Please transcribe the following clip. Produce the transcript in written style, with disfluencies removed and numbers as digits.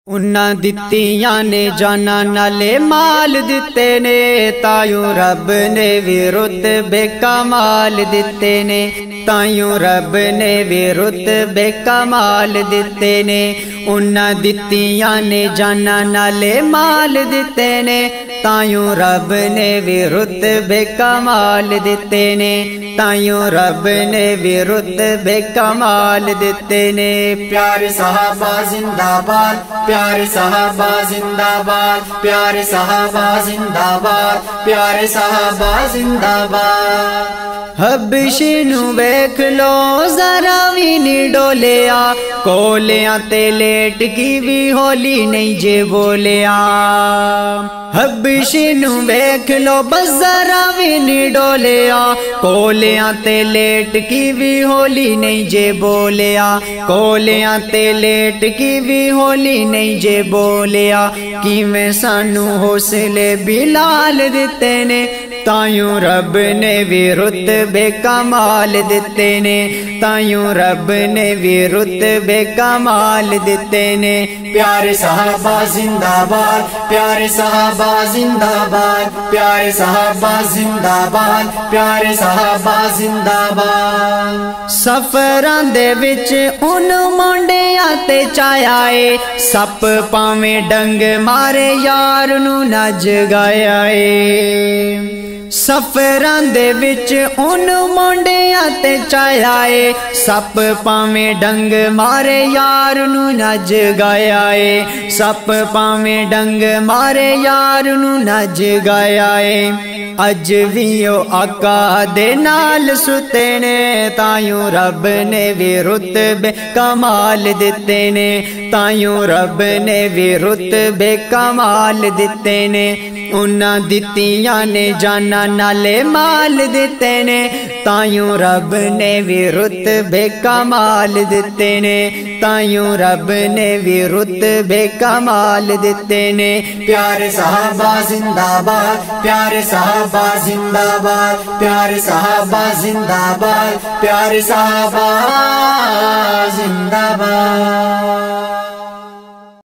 उन्ना दित्तियां ने जाना नाले माल दिते ने, तायूं रब ने भी रुतबे कमाल दिते ने, तायूं रब ने भी रुतबे कमाल दिते ने। उन्ना दित्तियां ने जाना नाले माल दिते ने, तायूं रब ने भी रुतबे कमाल दिते ने, तायूं रब ने भी रुतबे कमाल दिते ने। प्यारे सहाबा जिंदाबाद, प्यारे सहाबा जिंदाबाद, प्यारे सहाबा जिंदाबाद, प्यारे सहाबा जिंदाबाद। हबशी नू वेख लो जरा भी नी डोलिया, कोलियां ते लेट की भी होली नहीं जे बोलिया। हबशी नू वेख लो बस जरा भी नी डोलिया, कोलियां ते लेट की भी होली नहीं जे बोलिया, कोलियां ते लेट की भी होली नहीं जे बोलिया। किवें सानू हौसले बिलाल दिते ने, तायूं रब ने भी रुतबे कमाल दिते ने, तायूं रब ने भी रुतबे कमाल दिते ने। प्यारे सहाबा जिंदाबाद, प्यारे सहाबा जिंदाबाद, प्यारे सहाबा जिंदाबाद, प्यारे सहाबा जिंदाबाद। सफरां दे विच उन मुंडियां ते चाया ए, सप पावें डंग मारे यार नू नज गाया ए। सफरां दे विच उन मुंडियां ते चाया ए, सप पावें डंग मारे यार नू नज गाया ए, सप पावें डंग मारे यार नू नज गाया ए। अज भी ओ आका दे नाल सुते ने, तायूं रब ने भी रुतबे कमाल दिते ने, तायूं रब ने भी रुतबे कमाल दिते ने। उन्ना दित्तियां ने जाना नाले माल दिते ने, तायूं रब ने भी रुतबे कमाल दिते ने, तायूं रब ने भी रुतबे कमाल दिते ने। प्यारे सहाबा जिंदाबाद, प्यारे सहाबा जिंदाबाद, प्यारे सहाबा जिंदाबाद, प्यारे सहाबा जिंदाबाद।